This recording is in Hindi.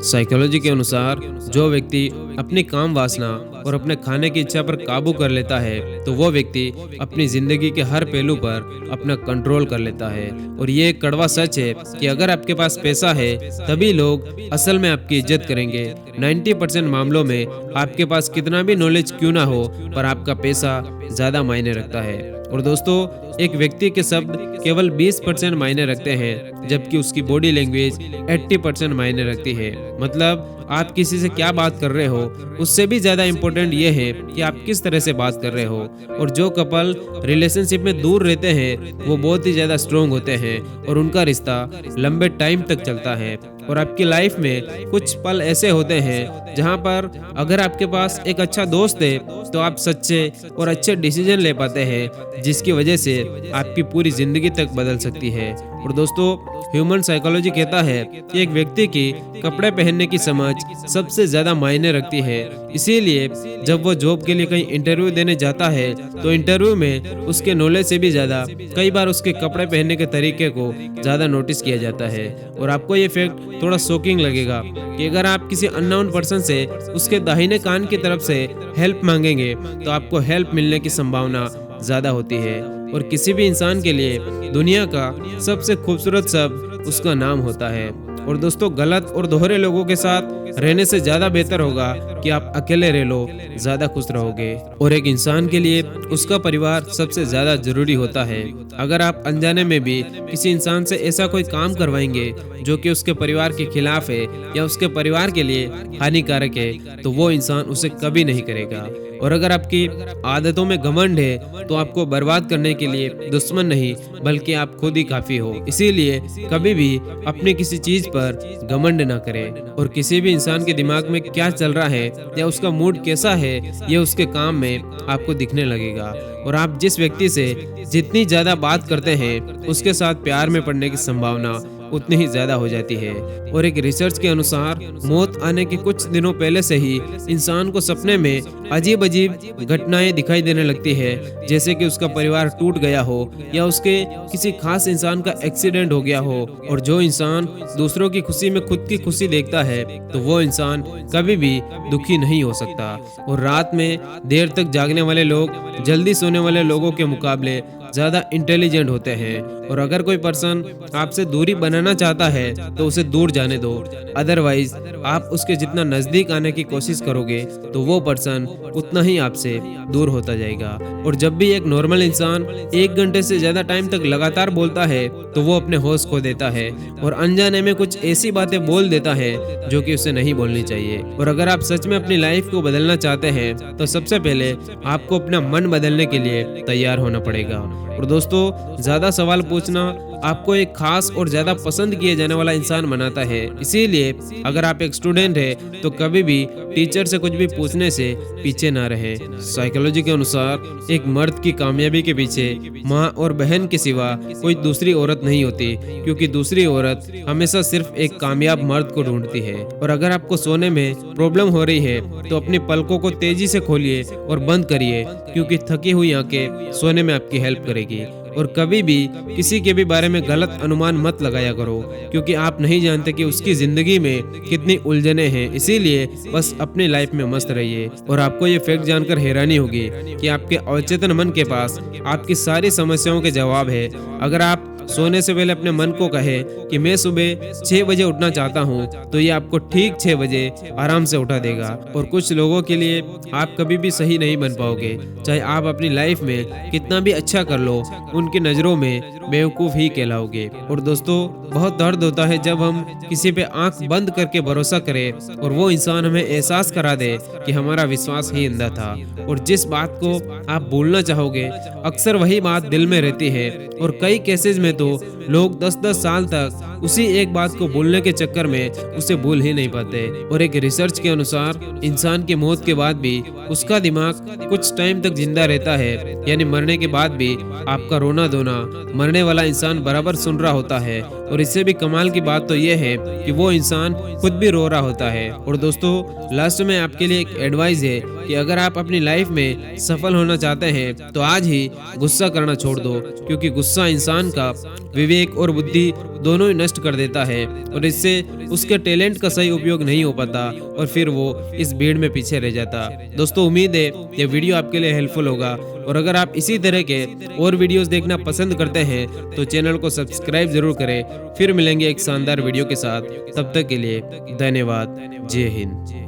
साइकोलॉजी के अनुसार जो व्यक्ति अपनी काम वासना और अपने खाने की इच्छा पर काबू कर लेता है तो वो व्यक्ति अपनी जिंदगी के हर पहलू पर अपना कंट्रोल कर लेता है। और ये एक कड़वा सच है कि अगर आपके पास पैसा है तभी लोग असल में आपकी इज्जत करेंगे। 90% मामलों में आपके पास कितना भी नॉलेज क्यों ना हो पर आपका पैसा ज्यादा मायने रखता है। और दोस्तों, एक व्यक्ति के शब्द केवल 20% मायने रखते हैं जबकि उसकी बॉडी लैंग्वेज 80% मायने रखती है। मतलब आप किसी से क्या बात कर रहे हो उससे भी ज्यादा इम्पोर्टेंट ये है कि आप किस तरह से बात कर रहे हो। और जो कपल रिलेशनशिप में दूर रहते हैं वो बहुत ही ज्यादा स्ट्रोंग होते हैं और उनका रिश्ता लंबे टाइम तक चलता है। और आपकी लाइफ में कुछ पल ऐसे होते हैं जहां पर अगर आपके पास एक अच्छा दोस्त है तो आप सच्चे और अच्छे डिसीजन ले पाते हैं जिसकी वजह से आपकी पूरी जिंदगी तक बदल सकती है। और दोस्तों, ह्यूमन साइकोलॉजी कहता है कि एक व्यक्ति की कपड़े पहनने की समझ सबसे ज्यादा मायने रखती है। इसीलिए जब वो जॉब के लिए कहीं इंटरव्यू देने जाता है तो इंटरव्यू में उसके नॉलेज से भी ज्यादा कई बार उसके कपड़े पहनने के तरीके को ज्यादा नोटिस किया जाता है। और आपको ये फैक्ट थोड़ा शॉकिंग लगेगा कि अगर आप किसी अननोन पर्सन से उसके दाहिने कान की तरफ से हेल्प मांगेंगे तो आपको हेल्प मिलने की संभावना ज्यादा होती है। और किसी भी इंसान के लिए दुनिया का सबसे खूबसूरत शब्द उसका नाम होता है। और दोस्तों, गलत और दोहरे लोगों के साथ रहने से ज्यादा बेहतर होगा कि आप अकेले रह लो, ज्यादा खुश रहोगे। और एक इंसान के लिए उसका परिवार सबसे ज्यादा जरूरी होता है। अगर आप अनजाने में भी किसी इंसान से ऐसा कोई काम करवाएंगे जो कि उसके परिवार के खिलाफ है या उसके परिवार के लिए हानिकारक है तो वो इंसान उसे कभी नहीं करेगा। और अगर आपकी आदतों में घमंड है तो आपको बर्बाद करने के लिए दुश्मन नहीं बल्कि आप खुद ही काफी हो। इसीलिए कभी भी अपनी किसी चीज पर घमंड ना करें। और किसी भी इंसान के दिमाग में क्या चल रहा है या उसका मूड कैसा है ये उसके काम में आपको दिखने लगेगा। और आप जिस व्यक्ति से जितनी ज्यादा बात करते हैं उसके साथ प्यार में पड़ने की संभावना उतनी ही ज्यादा हो जाती है। और एक रिसर्च के अनुसार मौत आने के कुछ दिनों पहले से ही इंसान को सपने में अजीब अजीब घटनाएं दिखाई देने लगती है, जैसे कि उसका परिवार टूट गया हो या उसके किसी खास इंसान का एक्सीडेंट हो गया हो। और जो इंसान दूसरों की खुशी में खुद की खुशी देखता है तो वो इंसान कभी भी दुखी नहीं हो सकता। और रात में देर तक जागने वाले लोग जल्दी सोने वाले लोगों के मुकाबले ज्यादा इंटेलिजेंट होते हैं। और अगर कोई पर्सन आपसे दूरी बनाना चाहता है तो उसे दूर जाने दो, अदरवाइज आप उसके जितना नजदीक आने की कोशिश करोगे तो वो पर्सन उतना ही आपसे दूर होता जाएगा। और जब भी एक नॉर्मल इंसान 1 घंटे से ज्यादा टाइम तक लगातार बोलता है तो वो अपने होश खो देता है और अनजाने में कुछ ऐसी बातें बोल देता है जो कि उसे नहीं बोलनी चाहिए। और अगर आप सच में अपनी लाइफ को बदलना चाहते हैं तो सबसे पहले आपको अपना मन बदलने के लिए तैयार होना पड़ेगा। और दोस्तों, ज्यादा सवाल पूछना आपको एक खास और ज्यादा पसंद किए जाने वाला इंसान बनाता है। इसीलिए अगर आप एक स्टूडेंट हैं तो कभी भी टीचर से कुछ भी पूछने से पीछे ना रहें। साइकोलॉजी के अनुसार एक मर्द की कामयाबी के पीछे माँ और बहन के सिवा कोई दूसरी औरत नहीं होती, क्योंकि दूसरी औरत हमेशा सिर्फ एक कामयाब मर्द को ढूंढती है। और अगर आपको सोने में प्रॉब्लम हो रही है तो अपनी पलकों को तेजी से खोलिए और बंद करिए, क्योंकि थकी हुई आंखें सोने में आपकी हेल्प करेगी। और कभी भी किसी के भी बारे में गलत अनुमान मत लगाया करो, क्योंकि आप नहीं जानते कि उसकी जिंदगी में कितनी उलझने हैं। इसीलिए बस अपनी लाइफ में मस्त रहिए। और आपको ये फैक्ट जानकर हैरानी होगी कि आपके अवचेतन मन के पास आपकी सारी समस्याओं के जवाब है। अगर आप सोने से पहले अपने मन को कहे कि मैं सुबह 6 बजे उठना चाहता हूँ तो ये आपको ठीक 6 बजे आराम से उठा देगा। और कुछ लोगों के लिए आप कभी भी सही नहीं बन पाओगे, चाहे आप अपनी लाइफ में कितना भी अच्छा कर लो, उनकी नजरों में बेवकूफ ही कहलाओगे। और दोस्तों, बहुत दर्द होता है जब हम किसी पे आंख बंद करके भरोसा करें और वो इंसान हमें एहसास करा दे कि हमारा विश्वास ही अंधा था। और जिस बात को आप भूलना चाहोगे अक्सर वही बात दिल में रहती है। और कई केसेस में तो लोग 10-10 साल तक उसी एक बात को भूलने के चक्कर में उसे भूल ही नहीं पाते। और एक रिसर्च के अनुसार इंसान की मौत के बाद भी उसका दिमाग कुछ टाइम तक जिंदा रहता है, यानी मरने के बाद भी आपका रोना धोना मरने वाला इंसान बराबर सुन रहा होता है। और इससे भी कमाल की बात तो यह है कि वो इंसान खुद भी रो रहा होता है। और दोस्तों, लास्ट में आपके लिए एक एडवाइस है कि अगर आप अपनी लाइफ में सफल होना चाहते हैं तो आज ही गुस्सा करना छोड़ दो, क्योंकि गुस्सा इंसान का विवेक और बुद्धि दोनों ही नष्ट कर देता है और इससे उसके टैलेंट का सही उपयोग नहीं हो पाता और फिर वो इस भीड़ में पीछे रह जाता। दोस्तों उम्मीद है ये वीडियो आपके लिए हेल्पफुल होगा और अगर आप इसी तरह के और वीडियोस देखना पसंद करते हैं तो चैनल को सब्सक्राइब जरूर करें। फिर मिलेंगे एक शानदार वीडियो के साथ, तब तक के लिए धन्यवाद। जय हिंद।